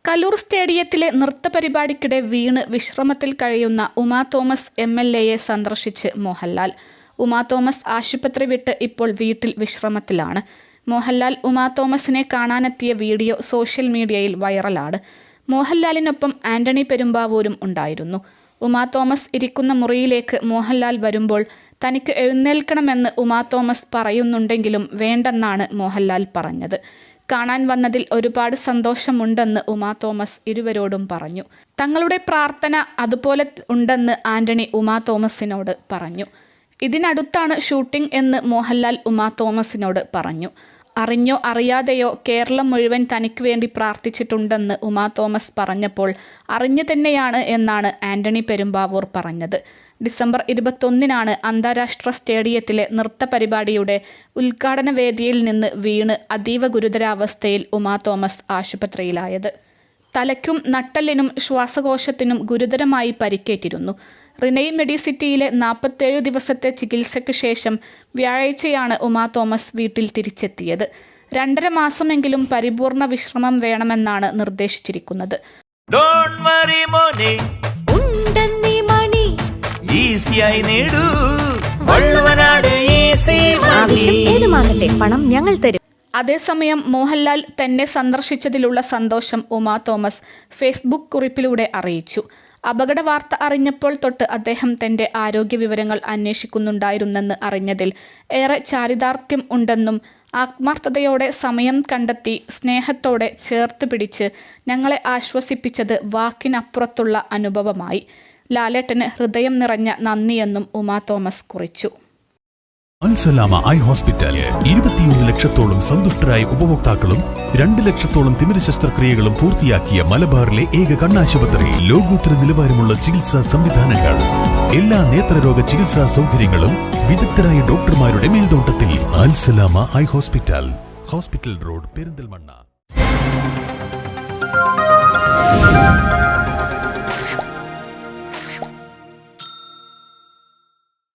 കലൂർ സ്റ്റേഡിയത്തിലെ നൃത്തപരിപാടിക്കിടെ വീണ് വിശ്രമത്തിൽ കഴിയുന്ന ഉമാ തോമസ് MLAയെ സന്ദർശിച്ച് മോഹൻലാൽ. ഉമാ തോമസ് ആശുപത്രി വിട്ട് ഇപ്പോൾ വീട്ടിൽ വിശ്രമത്തിലാണ്. മോഹൻലാൽ ഉമാ തോമസിനെ കാണാനെത്തിയ വീഡിയോ സോഷ്യൽ മീഡിയയിൽ വൈറലാണ്. മോഹൻലാലിനൊപ്പം ആന്റണി പെരുമ്പാവൂരും ഉണ്ടായിരുന്നു. ഉമാ തോമസ് ഇരിക്കുന്ന മുറിയിലേക്ക് മോഹൻലാൽ വരുമ്പോൾ തനിക്ക് എഴുന്നേൽക്കണമെന്ന് ഉമാ തോമസ് പറയുന്നുണ്ടെങ്കിലും വേണ്ടെന്നാണ് മോഹൻലാൽ പറഞ്ഞത്. കാണാൻ വന്നതിൽ ഒരുപാട് സന്തോഷമുണ്ടെന്ന് ഉമാ തോമസ് ഇരുവരോടും പറഞ്ഞു. തങ്ങളുടെ പ്രാർത്ഥന അതുപോലെ ഉണ്ടെന്ന് ആന്റണി ഉമാ തോമസിനോട് പറഞ്ഞു. ഇതിനടുത്താണ് ഷൂട്ടിംഗ് എന്ന് മോഹൻലാൽ ഉമാ തോമസിനോട് പറഞ്ഞു. അറിഞ്ഞോ അറിയാതെയോ കേരളം മുഴുവൻ തനിക്ക് വേണ്ടി പ്രാർത്ഥിച്ചിട്ടുണ്ടെന്ന് ഉമാ തോമസ് പറഞ്ഞപ്പോൾ അറിഞ്ഞു തന്നെയാണ് എന്നാണ് ആന്റണി പെരുമ്പാവൂർ പറഞ്ഞത്. ഡിസംബർ 21-നാണ് അന്താരാഷ്ട്ര സ്റ്റേഡിയത്തിലെ നൃത്ത പരിപാടിയുടെ ഉദ്ഘാടന വേദിയിൽ നിന്ന് വീണ് അതീവ ഗുരുതരാവസ്ഥയിൽ ഉമാ തോമസ് ആശുപത്രിയിലായത്. തലയ്ക്കും നട്ടെല്ലിനും ശ്വാസകോശത്തിനും ഗുരുതരമായി പരിക്കേറ്റിരുന്നു. റിനൈ മെഡിസിറ്റിയിലെ 47 ദിവസത്തെ ചികിത്സയ്ക്ക് ശേഷം വ്യാഴാഴ്ചയാണ് ഉമാ തോമസ് വീട്ടിൽ തിരിച്ചെത്തിയത്. 2.5 മാസമെങ്കിലും പരിപൂർണ വിശ്രമം വേണമെന്നാണ് നിർദ്ദേശിച്ചിരിക്കുന്നത്. അതേസമയം മോഹൻലാൽ തന്നെ സന്ദർശിച്ചതിലുള്ള സന്തോഷം ഉമാ തോമസ് ഫേസ്ബുക്ക് കുറിപ്പിലൂടെ അറിയിച്ചു. അപകട വാർത്ത അറിഞ്ഞപ്പോൾ തൊട്ട് അദ്ദേഹം തന്റെ ആരോഗ്യ വിവരങ്ങൾ അന്വേഷിക്കുന്നുണ്ടായിരുന്നെന്ന് അറിഞ്ഞതിൽ ഏറെ ചാരിതാർത്ഥ്യം ഉണ്ടെന്നും ആത്മാർത്ഥതയോടെ സമയം കണ്ടെത്തി സ്നേഹത്തോടെ ചേർത്ത് പിടിച്ച് ഞങ്ങളെ ആശ്വസിപ്പിച്ചത് വാക്കിനപ്പുറത്തുള്ള അനുഭവമായി. ലാലേട്ടന് ഹൃദയം നിറഞ്ഞ നന്ദിയെന്നും ഉമാ തോമസ് കുറിച്ചു. അൽസലാമ ഐ ഹോസ്പിറ്റൽ 21 ലക്ഷത്തോളം സന്തുഷ്ടരായ ഉപഭോക്താക്കളും 2 ലക്ഷത്തോളം തിമിര ശസ്ത്രക്രിയകളും പൂർത്തിയാക്കിയ മലബാറിലെ ഏക കണ്ണാശുപത്രി. ലോകോത്തര നിലവാരമുള്ള ചികിത്സാ സംവിധാനങ്ങൾ, എല്ലാ നേത്രരോഗ ചികിത്സാ സൗകര്യങ്ങളും വിദഗ്ധരായ ഡോക്ടർമാരുടെ മേൽനോട്ടത്തിൽ. Al Salama eye hospital, hospital road, Perinthalmanna.